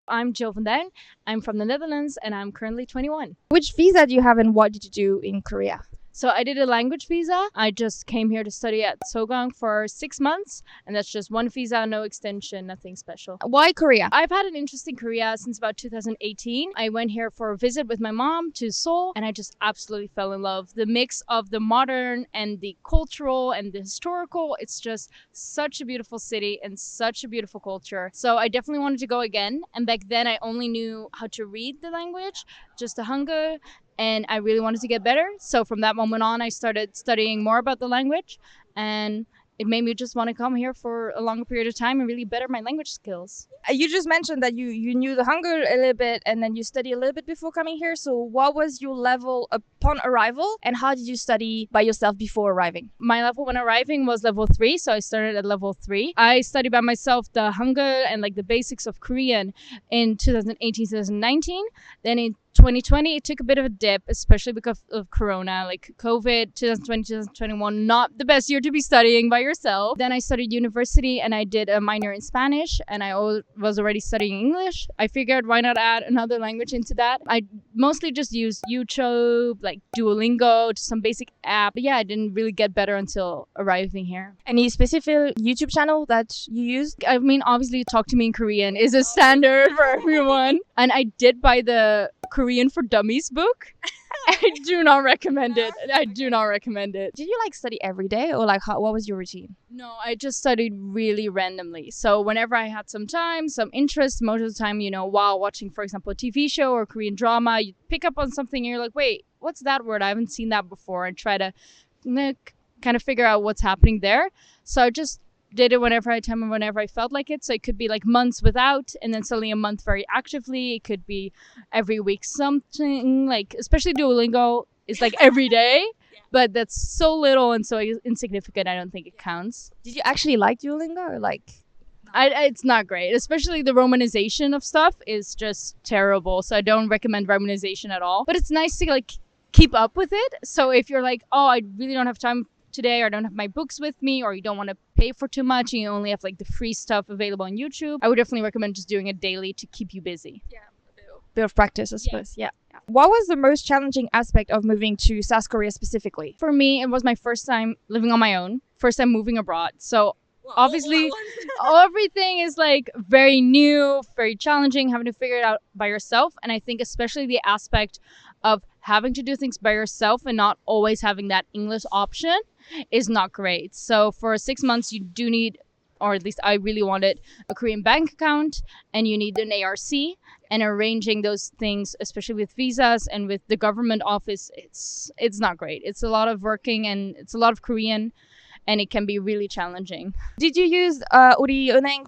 I'm Jill van Duin. I'm from the Netherlands and I'm currently 21. Which visa do you have and what did you do in Korea? So I did a language visa. I just came here to study at Sogang for 6 months, and that's just one visa, no extension, nothing special. Why Korea? I've had an interest in Korea since about 2018. I went here for a visit with my mom to Seoul, and I just absolutely fell in love. The mix of the modern and the cultural and the historical, it's just such a beautiful city and such a beautiful culture. So I definitely wanted to go again. And back then I only knew how to read the language, just the Hangul, and I really wanted to get better. So from that moment on, I started studying more about the language, and it made me just want to come here for a longer period of time and really better my language skills. You just mentioned that you knew the Hangul a little bit and then you studied a little bit before coming here. So what was your level upon arrival and how did you study by yourself before arriving? My level when arriving was level 3, so I started at level 3. I studied by myself the Hangul and like the basics of Korean in 2018, 2019. Then in 2020, it took a bit of a dip, especially because of Corona, like COVID, 2020, 2021, not the best year to be studying by yourself. Then I studied university and I did a minor in Spanish and I was already studying English. I figured why not add another language into that. I mostly just used YouTube, like Duolingo, just some basic app. But yeah, I didn't really get better until arriving here. Any specific YouTube channel that you use? I mean, obviously, Talk to Me in Korean is a standard for everyone. And I did buy the Korean for Dummies book. I do not recommend it. I do not recommend it. Did you like study every day or like what was your routine? No, I just studied really randomly. So whenever I had some time, some interest, most of the time, while watching, for example, a TV show or Korean drama, you pick up on something and you're like, wait, what's that word? I haven't seen that before, and try to kind of figure out what's happening there. So I just did it whenever I had time and whenever I felt like it. So it could be like months without and then suddenly a month very actively. It could be every week something, like especially Duolingo is like every day, but that's so little and so insignificant. I don't think it counts. Did you actually like Duolingo or like? It's not great, especially the romanization of stuff is just terrible. So I don't recommend romanization at all, but it's nice to like keep up with it. So if you're like, oh, I really don't have time today, or I don't have my books with me, or you don't want to pay for too much and you only have like the free stuff available on YouTube, I would definitely recommend just doing it daily to keep you busy. Yeah, a bit of practice, I suppose. Yeah. What was the most challenging aspect of moving to South Korea specifically? For me, it was my first time living on my own, first time moving abroad. So obviously everything is like very new, very challenging, having to figure it out by yourself. And I think especially the aspect of having to do things by yourself and not always having that English option is not great. So for 6 months, you do need, or at least I really wanted, a Korean bank account, and you need an ARC, and arranging those things, especially with visas and with the government office, it's not great. It's a lot of working and it's a lot of Korean, and it can be really challenging. Did you use 우리 은행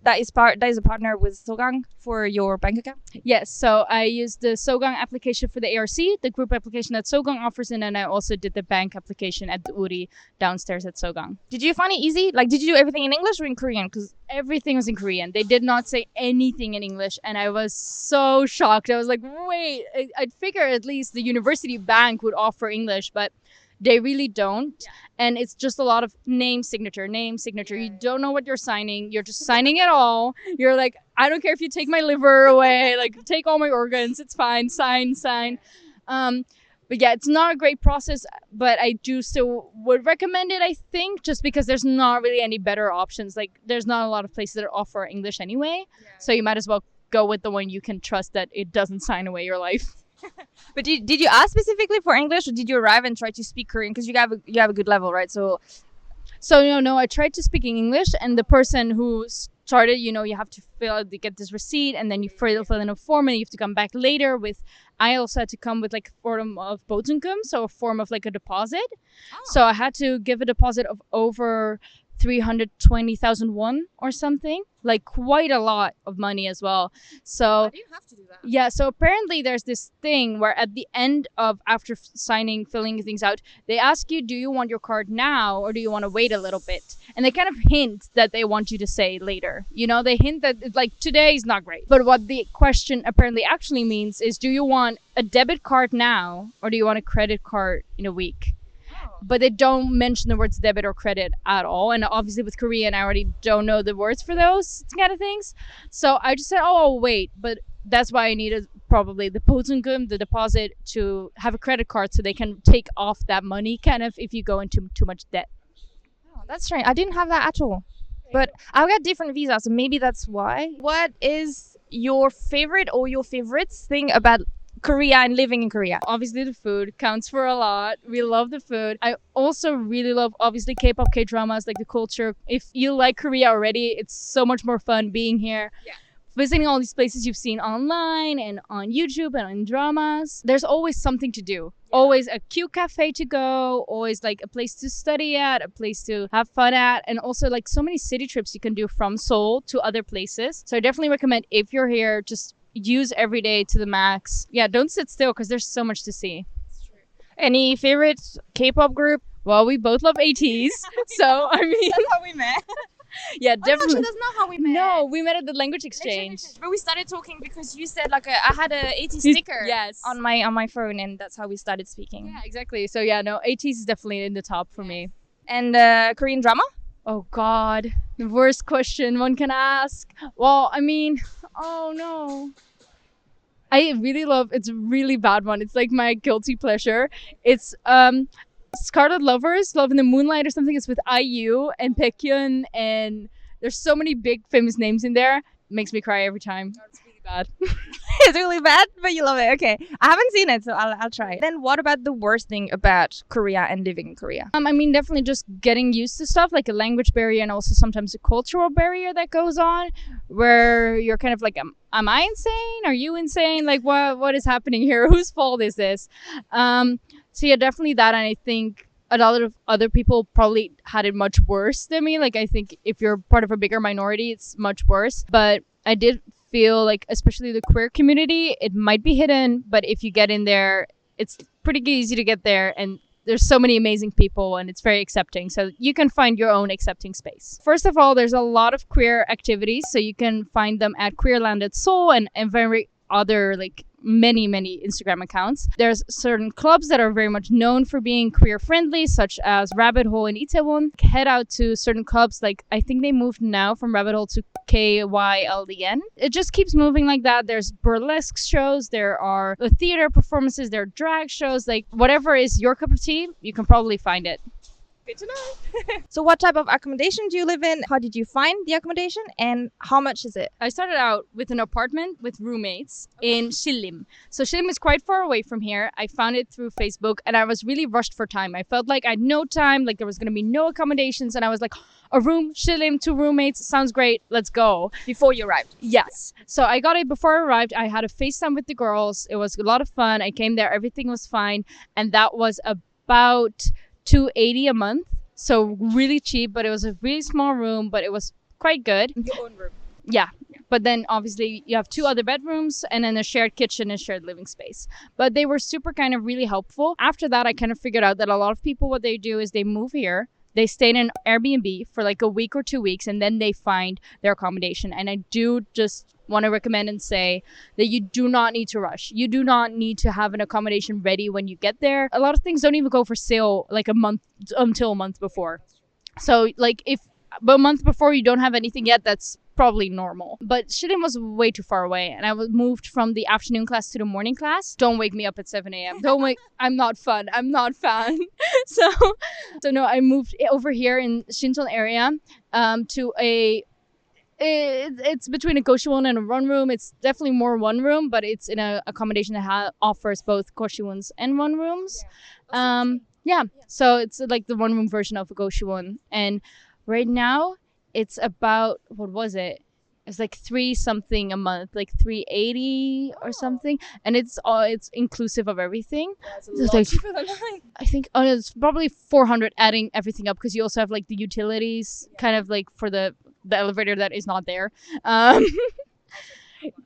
that is a partner with Sogang for your bank account? Yes, so I used the Sogang application for the ARC, the group application that Sogang offers, and then I also did the bank application at the URI downstairs at Sogang. Did you find it easy? Like, did you do everything in English or in Korean? Because everything was in Korean. They did not say anything in English, and I was so shocked. I was like, wait, I'd figure at least the university bank would offer English, but they really don't. Yeah. And it's just a lot of name, signature. You don't know what you're signing. You're just signing it all. You're like, I don't care if you take my liver away, like take all my organs. It's fine. Sign. But yeah, it's not a great process, but I do still would recommend it, I think, just because there's not really any better options. Like there's not a lot of places that offer English anyway. Yeah. So you might as well go with the one you can trust that it doesn't sign away your life. But did you ask specifically for English, or did you arrive and try to speak Korean? Because you have a good level, right? So no, I tried to speak in English, and the person who started, you have to get this receipt, and then you fill in a form, and you have to come back later with. I also had to come with like a form of botunkum, so a form of like a deposit. Oh. So I had to give a deposit of over 320,000 won or something, like quite a lot of money as well. So why do you have to do that? Yeah, so apparently there's this thing where at the end of after filling things out, they ask you, do you want your card now or do you want to wait a little bit? And they kind of hint that they want you to say later. They hint that it's like today is not great. But what the question apparently actually means is, do you want a debit card now or do you want a credit card in a week? but they don't mention the words debit or credit at all. And obviously with Korean, I already don't know the words for those kind of things. So I just said, oh, I'll wait. But that's why I needed probably the 보증금, the deposit, to have a credit card so they can take off that money kind of if you go into too much debt. Oh, that's strange. I didn't have that at all. But I've got different visas, so maybe that's why. What is your favorite or your favorites thing about Korea and living in Korea? Obviously the food counts for a lot. We love the food. I also really love obviously K-pop, K-dramas, like the culture. If you like Korea already, it's so much more fun being here. Yeah. Visiting all these places you've seen online and on YouTube and on dramas. There's always something to do. Always a cute cafe to go, always like a place to study at, a place to have fun at, and also like so many city trips you can do from Seoul to other places. So I definitely recommend, if you're here, just use every day to the max. Yeah, don't sit still because there's so much to see. Any favorite K-pop group? Well, we both love ATs. So, I mean, That's how we met. yeah, definitely. Actually, that's not how we met. No, we met at the language exchange. But we started talking because you said I had a AT sticker Yes. on my phone, and that's how we started speaking. Yeah, exactly. So yeah, no, ATs is definitely in the top for me. And Korean drama? Oh God, the worst question one can ask. Well, I mean, oh no. I really love, it's a really bad one. It's like my guilty pleasure. It's Scarlet Lovers, Love in the Moonlight or something. It's with IU and Baekhyun, and there's so many big famous names in there. It makes me cry every time. It's really bad. It's really bad, but you love it. Okay, I haven't seen it, so I'll try it. Then what about the worst thing about Korea and living in Korea? I mean, definitely just getting used to stuff like a language barrier and also sometimes a cultural barrier that goes on, where you're kind of like, am I insane? Are you insane? Like, what is happening here? Whose fault is this? So yeah, definitely that. And I think a lot of other people probably had it much worse than me. Like, I think if you're part of a bigger minority, it's much worse. But I did feel like, especially the queer community, it might be hidden, but if you get in there, it's pretty easy to get there. And there's so many amazing people and it's very accepting. So you can find your own accepting space. First of all, there's a lot of queer activities. So you can find them at Queerland at Seoul and very other like many Instagram accounts. There's certain clubs that are very much known for being queer friendly, such as Rabbit Hole in Itaewon. Head out to certain clubs, like I think they moved now from Rabbit Hole to KYLDN. It just keeps moving like that. There's burlesque shows, there are the theater performances, there are drag shows, like whatever is your cup of tea, you can probably find it. Good to know. So what type of accommodation do you live in? How did you find the accommodation and how much is it? I started out with an apartment with roommates in Silim. So Silim is quite far away from here. I found it through Facebook and I was really rushed for time. I felt like I had no time, like there was going to be no accommodations. And I was like, a room, Silim, 2 roommates, sounds great. Let's go. Before you arrived? Yes. So I got it before I arrived. I had a FaceTime with the girls. It was a lot of fun. I came there. Everything was fine. And that was about $280 a month, so really cheap, but it was a really small room, but it was quite good. Your own room. Yeah. But then obviously you have 2 other bedrooms and then a shared kitchen and shared living space. But they were super kind of really helpful. After that, I kind of figured out that a lot of people, what they do is they move here, they stay in an Airbnb for like a week or 2 weeks, and then they find their accommodation. And I do just want to recommend and say that you do not need to rush. You do not need to have an accommodation ready when you get there. A lot of things don't even go for sale like a month before. So like if a month before you don't have anything yet, that's probably normal. But Shirin was way too far away and I moved from the afternoon class to the morning class. Don't wake me up at 7 a.m. Don't wake, I'm not fun. So no, I moved over here in Shincheon area to it's between a Goshiwon and a one room. It's definitely more one room, but it's in a accommodation that offers both Goshiwons and one rooms. So it's like the one room version of a Goshiwon. And right now it's about, what was it? It's like 3 something a month, like 380 or something, and it's inclusive of everything. That's a lot cheaper than mine. I think it's probably 400 adding everything up because you also have like the utilities, kind of like for the elevator that is not there.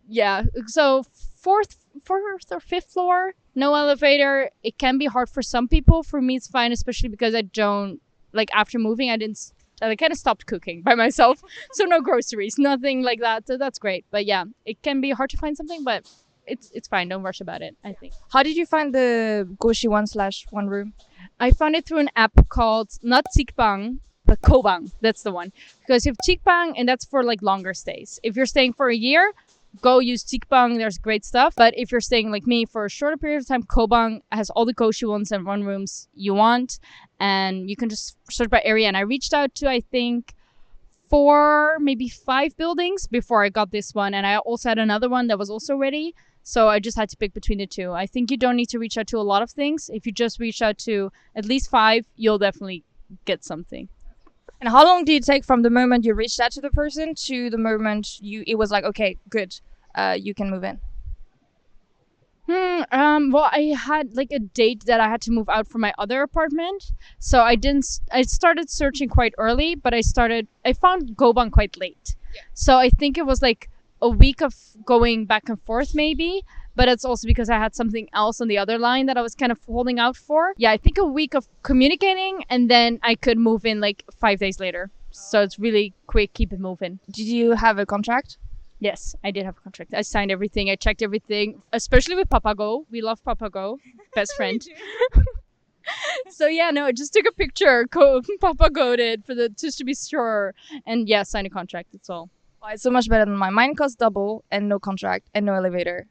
Yeah, so fourth or 5th floor, no elevator. It can be hard for some people. For me, it's fine, especially because I don't like after moving. I kind of stopped cooking by myself, so no groceries, nothing like that. So that's great. But yeah, it can be hard to find something, but it's fine. Don't rush about it, I think. How did you find the Goshiwon /one room? I found it through an app called not Sikbang, but Kobang. That's the one. Because you have Sikbang, and that's for like longer stays. If you're staying for a year, go use Sikbang. There's great stuff. But if you're staying like me for a shorter period of time, Kobang has all the koshi ones and one rooms you want, and you can just search by area. And I reached out to, I think, 4, maybe 5 buildings before I got this one, and I also had another one that was also ready. So I just had to pick between the two. I think you don't need to reach out to a lot of things. If you just reach out to at least 5, you'll definitely get something. And how long did it take from the moment you reached out to the person to the moment it was like, okay, good, you can move in? Well, I had like a date that I had to move out from my other apartment, so I started searching quite early, but I found Gobang quite late. Yeah. So I think it was like a week of going back and forth maybe, but it's also because I had something else on the other line that I was kind of holding out for. Yeah, I think a week of communicating, and then I could move in like 5 days later. So it's really quick, keep it moving. Did you have a contract? Yes, I did have a contract. I signed everything. I checked everything, especially with Papago. We love Papago, best friend. So yeah, no, I just took a picture. Papago did just to be sure, and yeah, signed a contract. That's all. Oh, it's so much better than mine. Mine cost double and no contract and no elevator.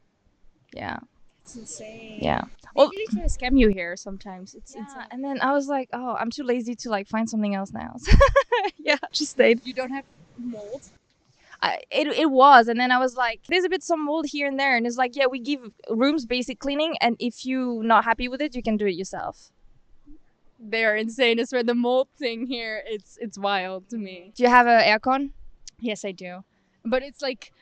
Yeah, it's insane. Yeah. Well, they really try to scam you here sometimes. It's insane. And then I was like, oh, I'm too lazy to like find something else now. Yeah, just stayed. You don't have mold. It was, and then I was like, there's a bit some mold here and there, and it's like, yeah, we give rooms basic cleaning, and if you're not happy with it, you can do it yourself. They're insane. It's where the mold thing here. It's wild to me. Do you have an aircon? Yes, I do, but it's like,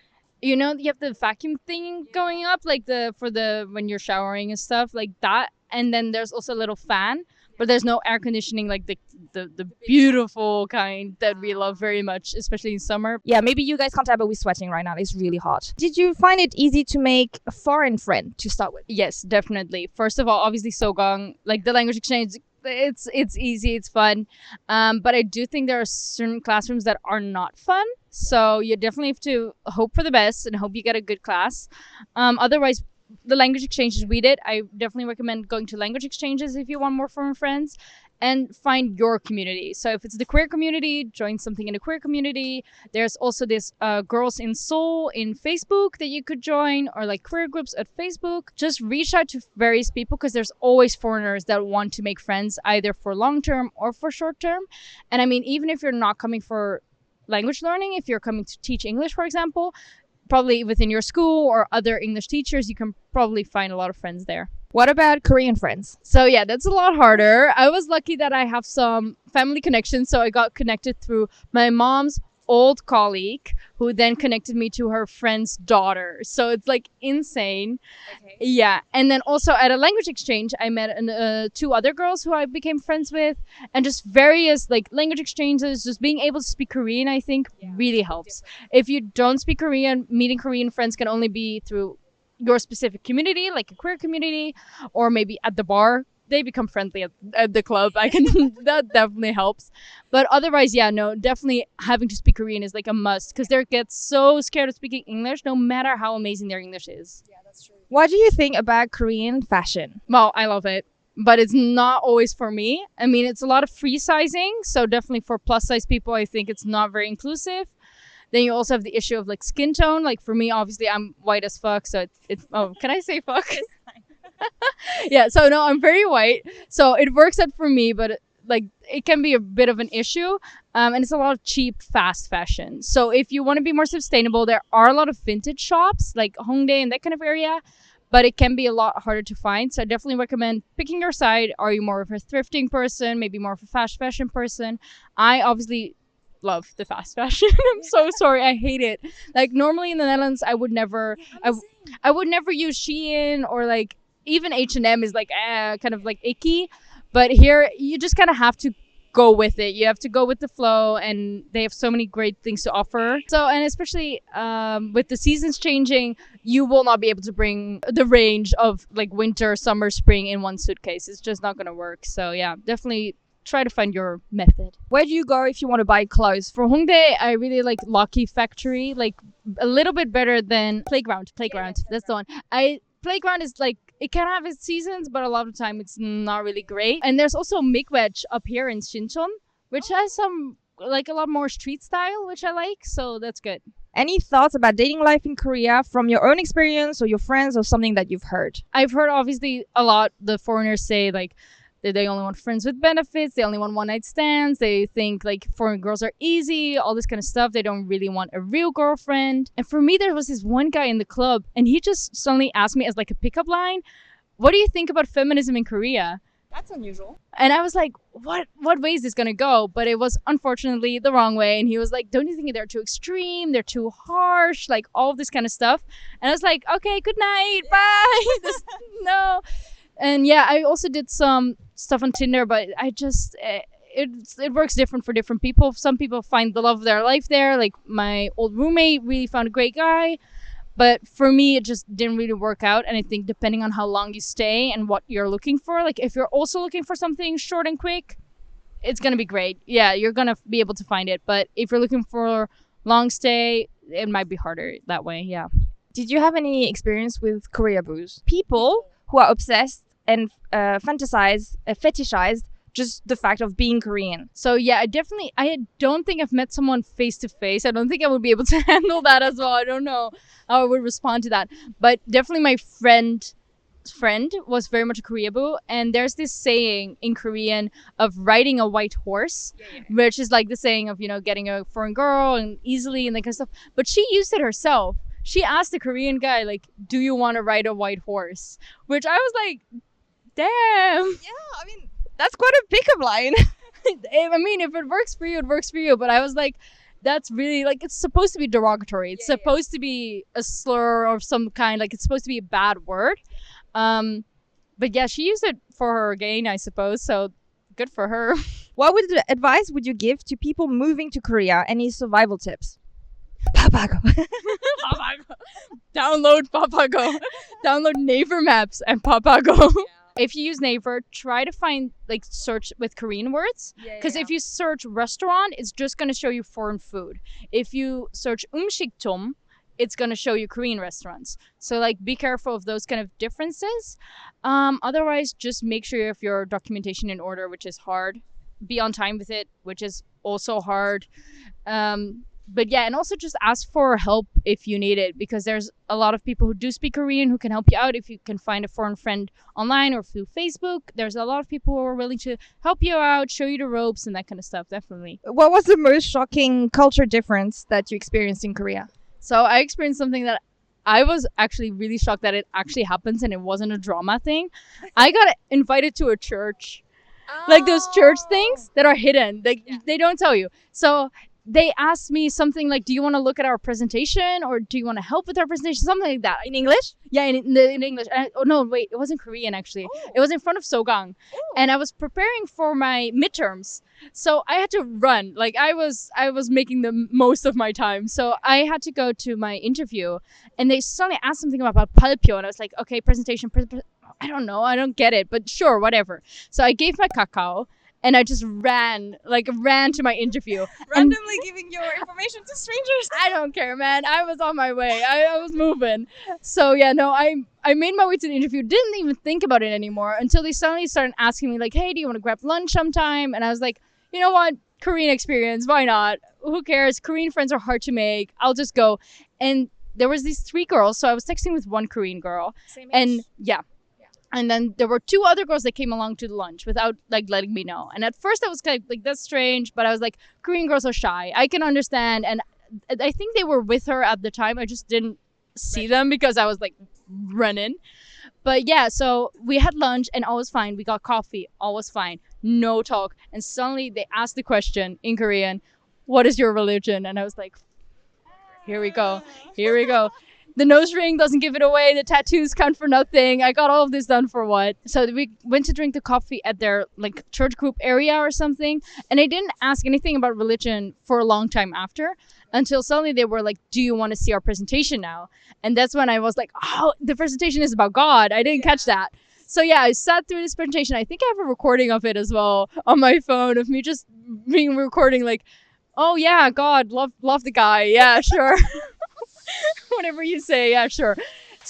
you know, you have the vacuum thing going up, like when you're showering and stuff like that, and then there's also a little fan. But there's no air conditioning like the beautiful kind that we love very much, especially in summer. Yeah, maybe you guys can't tell, but we're sweating right now. It's really hot. Did you find it easy to make a foreign friend to start with? Yes, definitely. First of all, obviously Sogang, like the language exchange, it's easy, it's fun. But I do think there are certain classrooms that are not fun. So you definitely have to hope for the best and hope you get a good class. Otherwise, the language exchanges we did, I definitely recommend going to language exchanges if you want more foreign friends, and find your community. So if it's the queer community, join something in the queer community. There's also this Girls in Seoul in Facebook that you could join, or like queer groups at Facebook. Just reach out to various people, because there's always foreigners that want to make friends, either for long term or for short term. And I mean, even if you're not coming for language learning, if you're coming to teach English, for example, probably within your school or other English teachers, you can probably find a lot of friends there. What about Korean friends? So yeah, that's a lot harder. I was lucky that I have some family connections, so I got connected through my mom's old colleague, who then connected me to her friend's daughter. So it's like insane. Okay. Yeah. And then also at a language exchange, I met 2 other girls who I became friends with, and just various like language exchanges. Just being able to speak Korean, I think, really helps. If you don't speak Korean, meeting Korean friends can only be through your specific community, like a queer community, or maybe at the bar. They become friendly at the club. That definitely helps. But otherwise, yeah, no, definitely having to speak Korean is like a must, because they get so scared of speaking English, no matter how amazing their English is. Yeah, that's true. What do you think about Korean fashion? Well, I love it, but it's not always for me. I mean, it's a lot of free sizing, so definitely for plus size people, I think it's not very inclusive. Then you also have the issue of like skin tone. Like for me, obviously, I'm white as fuck, so it's oh, can I say fuck? Yeah, so no, I'm very white, so it works out for me, but like it can be a bit of an issue, and it's a lot of cheap fast fashion. So if you want to be more sustainable, there are a lot of vintage shops like Hongdae and that kind of area, but it can be a lot harder to find. So I definitely recommend picking your side. Are you more of a thrifting person, maybe more of a fast fashion person? I obviously love the fast fashion. I'm so sorry, I hate it. Like normally in the Netherlands, I would never use Shein, or like even H&M is like kind of like icky, but here you just kind of have to go with it. You have to go with the flow, and they have so many great things to offer. So, and especially with the seasons changing, you will not be able to bring the range of like winter, summer, spring in one suitcase. It's just not going to work. So yeah, definitely try to find your method. Where do you go if you want to buy clothes? For Hongdae, I really like Lucky Factory, like a little bit better than Playground. That's the one. Playground is like it can have its seasons, but a lot of the time it's not really great. And there's also Mikwech up here in Shincheon, which has some like a lot more street style, which I like. So that's good. Any thoughts about dating life in Korea from your own experience or your friends or something that you've heard? I've heard obviously a lot the foreigners say like they only want friends with benefits, they only want one night stands, they think like foreign girls are easy, all this kind of stuff. They don't really want a real girlfriend. And for me, there was this one guy in the club and he just suddenly asked me as like a pickup line, what do you think about feminism in Korea? That's unusual. And I was like, what way is this gonna go? But it was unfortunately the wrong way. And he was like, don't you think they're too extreme? They're too harsh, like all of this kind of stuff. And I was like, okay, good night, bye. No. And yeah, I also did some stuff on Tinder, but I just it works different for different people. Some people find the love of their life there. Like my old roommate really found a great guy, but for me it just didn't really work out. And I think depending on how long you stay and what you're looking for, like if you're also looking for something short and quick, it's gonna be great. Yeah, you're gonna be able to find it. But if you're looking for long stay, it might be harder that way. Yeah. Did you have any experience with Korea booze? People who are obsessed and fetishized just the fact of being Korean. So yeah, I don't think I've met someone face to face. I don't think I would be able to handle that as well. I don't know how I would respond to that. But definitely my friend was very much a Koreaboo, and there's this saying in Korean of riding a white horse, which is like the saying of, you know, getting a foreign girl and easily and that kind of stuff. But she used it herself. She asked the Korean guy, like, do you want to ride a white horse? Which I was like, damn. Yeah, I mean, that's quite a pickup line. I mean, if it works for you, it works for you. But I was like, that's really, like, it's supposed to be derogatory. It's supposed to be a slur of some kind. Like, it's supposed to be a bad word. But yeah, she used it for her gain, I suppose. So good for her. What advice would you give to people moving to Korea? Any survival tips? Papago. Papago. Download Papago. Download Naver Maps and Papago. If you use Naver, try to find, like, search with Korean words. Because if you search restaurant, it's just going to show you foreign food. If you search 음식점, it's going to show you Korean restaurants. So, like, be careful of those kind of differences. Otherwise, just make sure you have your documentation in order, which is hard. Be on time with it, which is also hard. But yeah, and also just ask for help if you need it, because there's a lot of people who do speak Korean who can help you out. If you can find a foreign friend online or through Facebook, there's a lot of people who are willing to help you out, show you the ropes and that kind of stuff, definitely. What was the most shocking culture difference that you experienced in Korea? So I experienced something that I was actually really shocked that it actually happens and it wasn't a drama thing. I got invited to a church. Like those church things that are hidden. They don't tell you. So they asked me something like, do you want to look at our presentation or do you want to help with our presentation? Something like that. In English? Yeah, in English. No, wait, it was in Korean actually. Oh. It was in front of Sogang. Oh. And I was preparing for my midterms. So I had to run. Like I was making the most of my time. So I had to go to my interview and they suddenly asked something about 발표. And I was like, okay, presentation. I don't know. I don't get it, but sure, whatever. So I gave my kakao. And I just ran to my interview. Randomly giving your information to strangers. I don't care, man. I was on my way. I was moving. So yeah, no, I made my way to the interview. Didn't even think about it anymore until they suddenly started asking me like, hey, do you want to grab lunch sometime? And I was like, you know what? Korean experience. Why not? Who cares? Korean friends are hard to make. I'll just go. And there was these 3 girls. So I was texting with one Korean girl. Same age. And yeah. And then there were 2 other girls that came along to the lunch without like letting me know. And at first I was kind of like, that's strange. But I was like, Korean girls are shy. I can understand. And I think they were with her at the time. I just didn't see them because I was like running. But yeah, so we had lunch and all was fine. We got coffee. All was fine. No talk. And suddenly they asked the question in Korean, what is your religion? And I was like, here we go. Here we go. The nose ring doesn't give it away. The tattoos count for nothing. I got all of this done for what? So we went to drink the coffee at their like church group area or something. And they didn't ask anything about religion for a long time after, until suddenly they were like, do you want to see our presentation now? And that's when I was like, oh, the presentation is about God. I didn't catch that. So yeah, I sat through this presentation. I think I have a recording of it as well on my phone of me just being recording like, oh yeah, God, love the guy. Yeah, sure. Whatever you say, yeah, sure.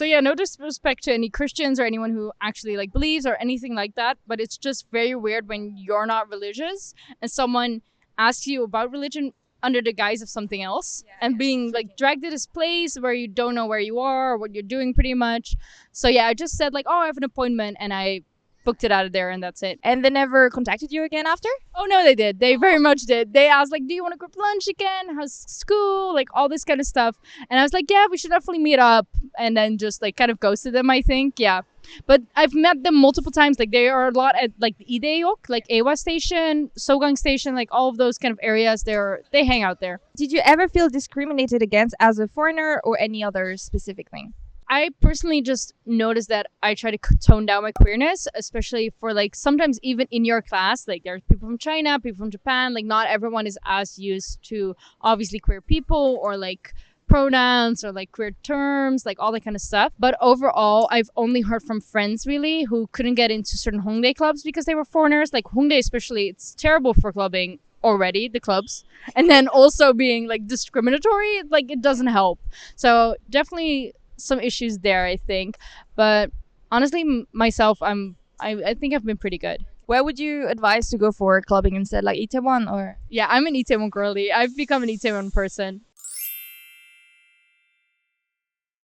So yeah, no disrespect to any Christians or anyone who actually like believes or anything like that, but it's just very weird when you're not religious and someone asks you about religion under the guise of something else and being like dragged to this place where you don't know where you are or what you're doing pretty much. So yeah, I just said like, oh, I have an appointment, and I booked it out of there, and that's it. And they never contacted you again after? Oh no, they did. They very much did. They asked like, do you want to group lunch again? How's school? Like all this kind of stuff. And I was like, yeah, we should definitely meet up. And then just like kind of ghosted them, I think. Yeah. But I've met them multiple times. Like they are a lot at like Ideok, like Ewa Station, Sogang Station, like all of those kind of areas. They hang out there. Did you ever feel discriminated against as a foreigner or any other specific thing? I personally just noticed that I try to tone down my queerness, especially for like sometimes even in your class, like there's people from China, people from Japan, like not everyone is as used to obviously queer people or like pronouns or like queer terms, like all that kind of stuff. But overall, I've only heard from friends really who couldn't get into certain Hongdae clubs because they were foreigners. Like Hongdae especially, it's terrible for clubbing already, the clubs, and then also being like discriminatory, like it doesn't help. So definitely some issues there, I think. But honestly, myself, I think I've been pretty good. Where would you advise to go for clubbing instead, like Itaewon or? Yeah, I'm an Itaewon girly. I've become an Itaewon person.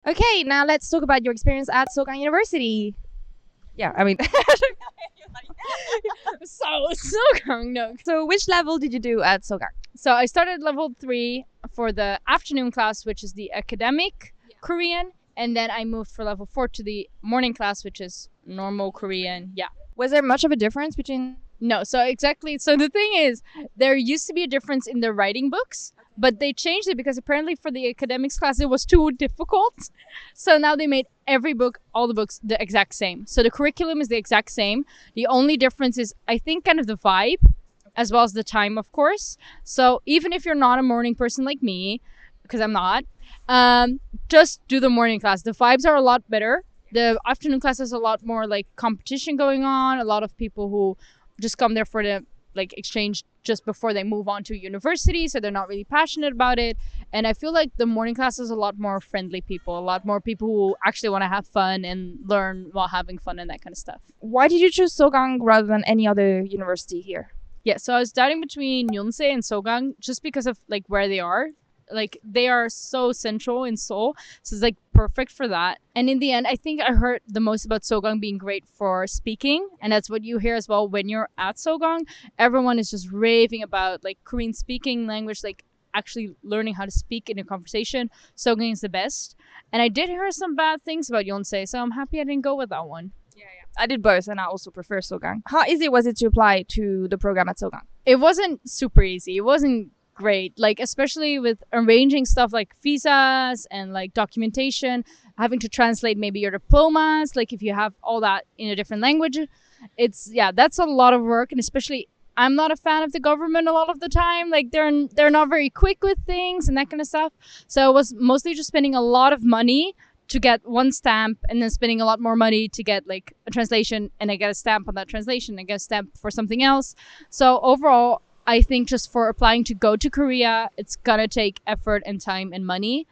Okay, now let's talk about your experience at Sogang University. Yeah, I mean. No. So which level did you do at Sogang? So I started level 3 for the afternoon class, which is the academic Korean. And then I moved for level 4 to the morning class, which is normal Korean. Yeah. Was there much of a difference between? No. So exactly. So the thing is, there used to be a difference in the writing books, but they changed it because apparently for the academics class, it was too difficult. So now they made every book, all the books, the exact same. So the curriculum is the exact same. The only difference is, I think, kind of the vibe, as well as the time, of course. So even if you're not a morning person like me, because I'm not, just do the morning class. The vibes are a lot better. The afternoon class has a lot more like competition going on. A lot of people who just come there for the like exchange just before they move on to university, so they're not really passionate about it. And I feel like the morning class is a lot more friendly people, a lot more people who actually want to have fun and learn while having fun and that kind of stuff. Why did you choose Sogang rather than any other university here? Yeah, so I was doubting between Yonsei and Sogang just because of like where they are. Like they are so central in Seoul, so it's like perfect for that. And in the end, I think I heard the most about Sogang being great for speaking, and that's what you hear as well when you're at Sogang. Everyone is just raving about like Korean speaking language, like actually learning how to speak in a conversation. Sogang is the best. And I did hear some bad things about Yonsei, so I'm happy I didn't go with that one. Yeah. I did both, and I also prefer Sogang. How easy was it to apply to the program at Sogang? It wasn't super easy. It wasn't great, like especially with arranging stuff like visas and like documentation, having to translate maybe your diplomas, like if you have all that in a different language. It's that's a lot of work. And especially I'm not a fan of the government a lot of the time. Like they're not very quick with things and that kind of stuff. So it was mostly just spending a lot of money to get one stamp, and then spending a lot more money to get like a translation, and I get a stamp on that translation, I get a stamp for something else. So overall, I think just for applying to go to Korea, it's gonna take effort and time and money.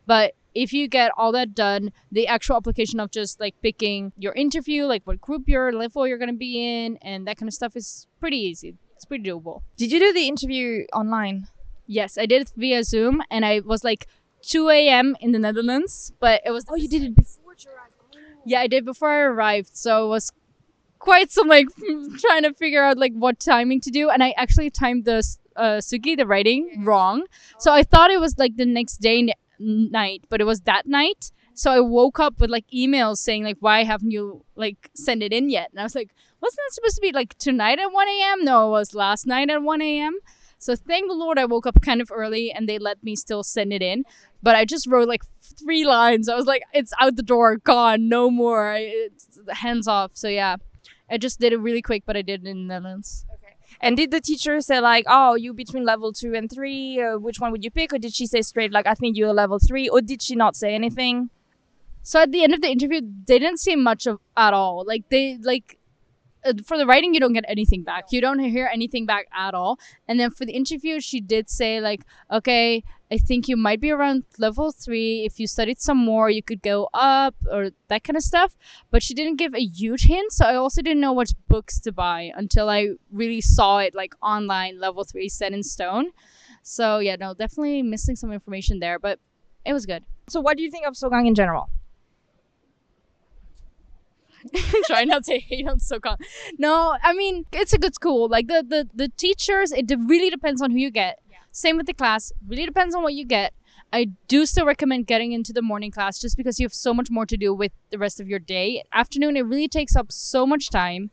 But if you get all that done, the actual application of just like picking your interview, like what group your level you're gonna be in, and that kind of stuff is pretty easy. It's pretty doable. Did you do the interview online? Yes, I did it via Zoom, and I was like 2 a.m. in the Netherlands, but it was. Oh, you did it before you arrived. Oh. Yeah, I did before I arrived, so it was quite some like trying to figure out like what timing to do, and I actually timed the Sugi, the writing, wrong. So I thought it was like the next day night, but it was that night. So I woke up with like emails saying like, why haven't you like sent it in yet? And I was like, wasn't that supposed to be like tonight at 1 a.m.? No, it was last night at 1 a.m. So thank the Lord I woke up kind of early and they let me still send it in. But I just wrote like 3 lines. I was like, it's out the door, gone, no more. It's hands off. So yeah. I just did it really quick, but I did it in the Netherlands. Okay. And did the teacher say like, oh, you between level 2 and 3, which one would you pick? Or did she say straight like, I think you're level 3? Or did she not say anything? So at the end of the interview, they didn't say much of at all. Like for the writing, you don't get anything back. You don't hear anything back at all. And then for the interview, she did say like, okay, I think you might be around level 3. If you studied some more, you could go up or that kind of stuff. But she didn't give a huge hint. So I also didn't know which books to buy until I really saw it like online, level 3 set in stone. So yeah, no, definitely missing some information there, but it was good. So what do you think of Sogang in general? Try not to hate on Sogang. No, I mean, it's a good school. Like the teachers, it really depends on who you get. Same with the class, really depends on what you get. I do still recommend getting into the morning class just because you have so much more to do with the rest of your day. Afternoon, it really takes up so much time.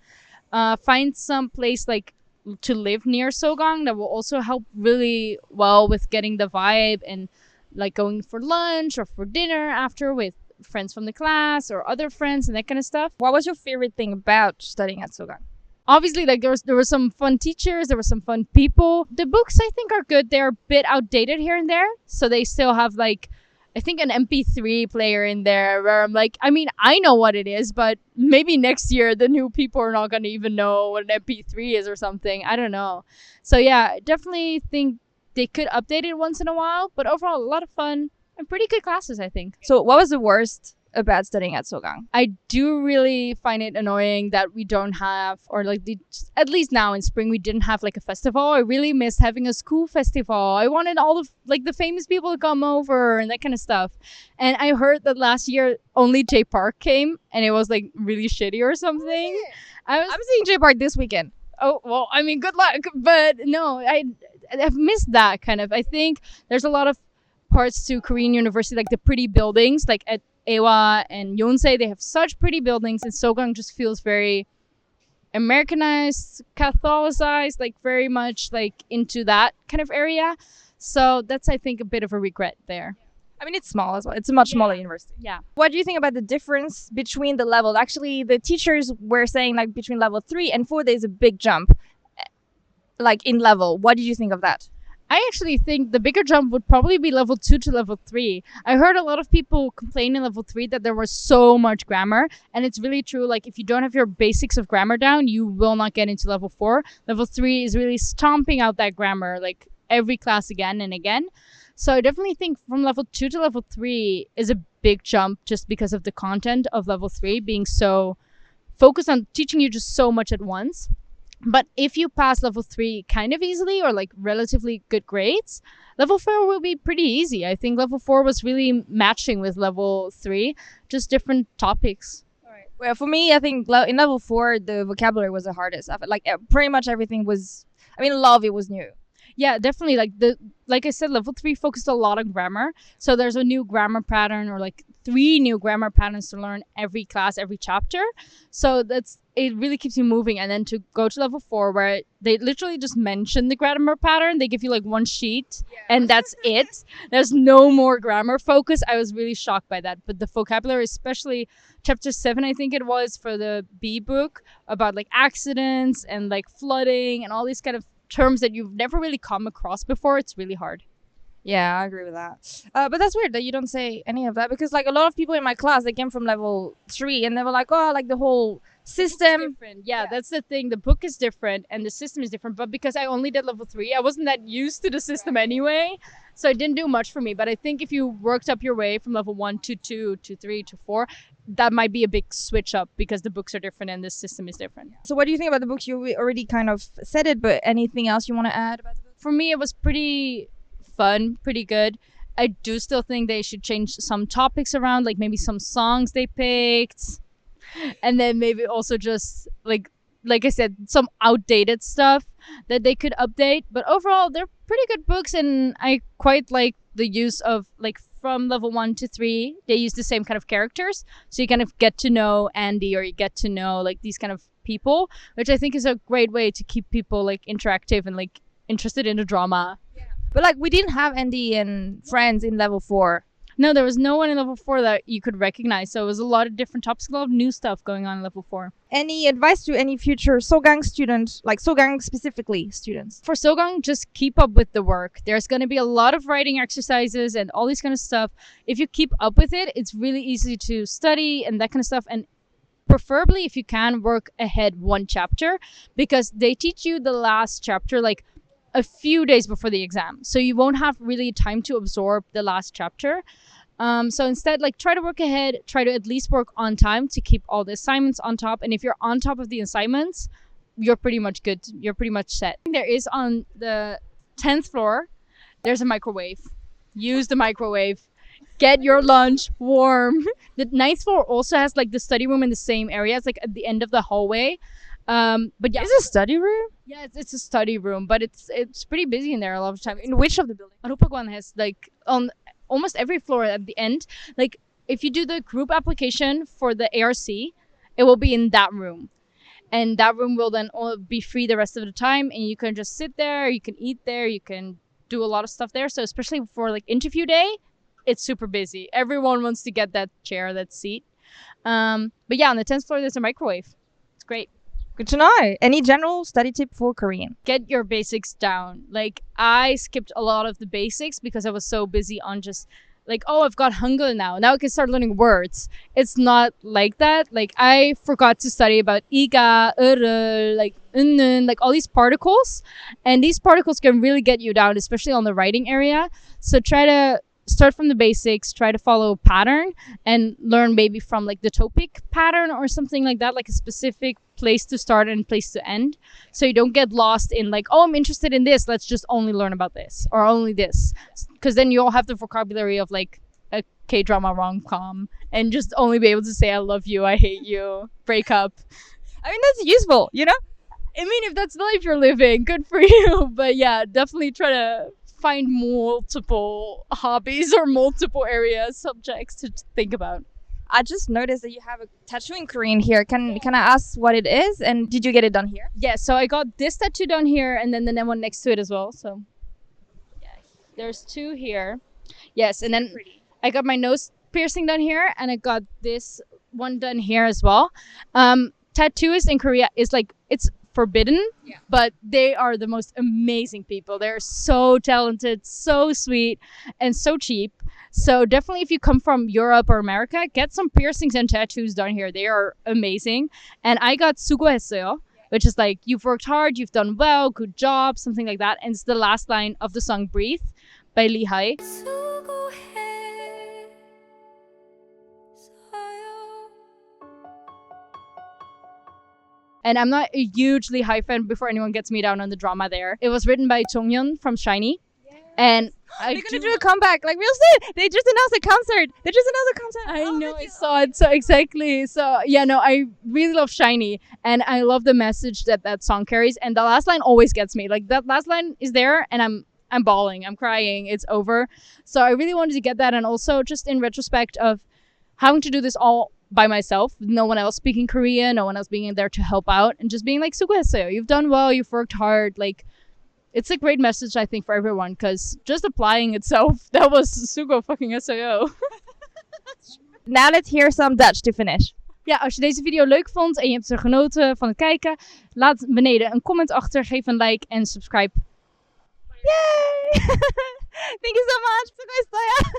Find some place like to live near Sogang that will also help really well with getting the vibe and like going for lunch or for dinner after with friends from the class or other friends and that kind of stuff. What was your favorite thing about studying at Sogang? Obviously, like there were some fun teachers, there were some fun people. The books I think are good. They're a bit outdated here and there, so they still have like I think an MP3 player in there where I'm like, I mean, I know what it is, but maybe next year the new people are not going to even know what an MP3 is or something. I don't know. So yeah, I definitely think they could update it once in a while, but overall a lot of fun and pretty good classes, I think. So what was the worst about studying at Sogang? I do really find it annoying that we don't have, or like at least now in spring, we didn't have like a festival. I really missed having a school festival. I wanted all of like the famous people to come over and that kind of stuff. And I heard that last year only J Park came and it was like really shitty or something. I'm seeing J Park this weekend. Oh, well, I mean, good luck. But no, I've missed that kind of. I think there's a lot of parts to Korean University, like the pretty buildings, like at Ewa and Yonsei, they have such pretty buildings, and Sogang just feels very Americanized, Catholicized, like very much like into that kind of area. So that's, I think, a bit of a regret there. I mean, it's small as well. It's a much smaller university. Yeah. What do you think about the difference between the levels? Actually, the teachers were saying like between level 3 and 4, there's a big jump, like in level. What did you think of that? I actually think the bigger jump would probably be level 2 to level 3. I heard a lot of people complain in level 3 that there was so much grammar, and it's really true. Like, if you don't have your basics of grammar down, you will not get into level 4. Level 3 is really stomping out that grammar, like, every class again and again. So I definitely think from level 2 to level 3 is a big jump just because of the content of level 3 being so focused on teaching you just so much at once. But if you pass level 3 kind of easily or like relatively good grades, level 4 will be pretty easy. I think level 4 was really matching with level 3, just different topics. All right. Well, for me, I think in level 4, the vocabulary was the hardest. Like pretty much everything was, I mean, a lot of it was new. Yeah, definitely. Like I said, level 3 focused a lot on grammar. So there's a new grammar pattern or like 3 new grammar patterns to learn every class, every chapter. So it really keeps you moving. And then to go to level 4 where they literally just mention the grammar pattern. They give you like one sheet and that's it. There's no more grammar focus. I was really shocked by that. But the vocabulary, especially chapter 7, I think it was, for the B book about like accidents and like flooding and all these kind of terms that you've never really come across before. It's really hard. Yeah, I agree with that. But that's weird that you don't say any of that, because like a lot of people in my class, they came from level 3 and they were like, oh, like the whole system. Yeah, that's the thing. The book is different and the system is different. But because I only did level 3, I wasn't that used to the system anyway. So it didn't do much for me. But I think if you worked up your way from level 1 to 2 to 3 to 4, that might be a big switch up because the books are different and the system is different. So what do you think about the books? You already kind of said it, but anything else you want to add about the book? For me, it was pretty fun, pretty good. I do still think they should change some topics around, like maybe some songs they picked. And then maybe also just like I said, some outdated stuff that they could update. But overall, they're pretty good books, and I quite like the use of like from level 1 to 3, they use the same kind of characters. So you kind of get to know Andy, or you get to know like these kind of people, which I think is a great way to keep people like interactive and like interested in the drama. Yeah. But like we didn't have Andy and friends in level 4. No, there was no one in level 4 that you could recognize. So it was a lot of different topics, a lot of new stuff going on in level 4. Any advice to any future Sogang students, like Sogang specifically students? For Sogang, just keep up with the work. There's going to be a lot of writing exercises and all these kind of stuff. If you keep up with it, it's really easy to study and that kind of stuff. And preferably if you can work ahead one chapter, because they teach you the last chapter like a few days before the exam, so you won't have really time to absorb the last chapter. So instead, like, try to work ahead, try to at least work on time to keep all the assignments on top. And if you're on top of the assignments, you're pretty much good. You're pretty much set. There is on the 10th floor, there's a microwave. Use the microwave. Get your lunch warm. The 9th floor also has like the study room in the same area. It's like at the end of the hallway. But yeah, Is it a study room? yeah, it's a study room, but it's pretty busy in there a lot of time. In which of the buildings? Arupagwan has like on almost every floor at the end. Like if you do the group application for the ARC, it will be in that room. And that room will then all be free the rest of the time, and you can just sit there, you can eat there, you can do a lot of stuff there. So especially for like interview day, it's super busy. Everyone wants to get that chair, that seat. But yeah, on the 10th floor there's a microwave. It's great. Good to know. Any general study tip for Korean? Get your basics down. Like I skipped a lot of the basics because I was so busy on just like, oh, I've got Hangul now. Now I can start learning words. It's not like that. Like I forgot to study about iga, like unun, like all these particles. And these particles can really get you down, especially on the writing area. So try to start from the basics, try to follow a pattern and learn maybe from like the topic pattern or something like that, like a specific place to start and place to end. So you don't get lost in like, oh, I'm interested in this, let's just only learn about this or only this. Because then you'll have the vocabulary of like a K-drama rom-com and just only be able to say I love you, I hate you, break up. I mean, that's useful, you know? I mean, if that's the life you're living, good for you. But yeah, definitely try to find multiple hobbies or multiple areas, subjects to think about. I just noticed that you have a tattoo in Korean here. Can I ask what it is? And did you get it done here? Yeah, so I got this tattoo done here and then the one next to it as well. So yeah, there's two here. Yes, and then I got my nose piercing done here and I got this one done here as well. Tattooists in Korea is like, it's forbidden, but they are the most amazing people. They're so talented, so sweet, and so cheap. So definitely if you come from Europe or America, get some piercings and tattoos done here. They are amazing. And I got 수고했어요, which is like, you've worked hard, you've done well, good job, something like that. And it's the last line of the song Breathe by Lee Hai. And I'm not a hugely high fan before anyone gets me down on the drama there. It was written by Jonghyun from SHINee. And they're gonna do a comeback like real soon. They just announced a concert. I know, I saw it. So exactly. So yeah, no, I really love SHINee and I love the message that that song carries. And the last line always gets me. Like that last line is there and I'm bawling, I'm crying, it's over. So I really wanted to get that. And also just in retrospect of having to do this all by myself, no one else speaking Korean, no one else being there to help out, and just being like, 수고했어요, you've done well, you've worked hard. Like, it's a great message, I think, for everyone, because just applying itself, that was sugo fucking SEO. Now let's hear some Dutch to finish. Ja, als je deze video leuk vond en je hebt er genoten van het kijken, laat beneden een comment achter, geef een like en subscribe. Yay! Thank you so much. 수고했어요.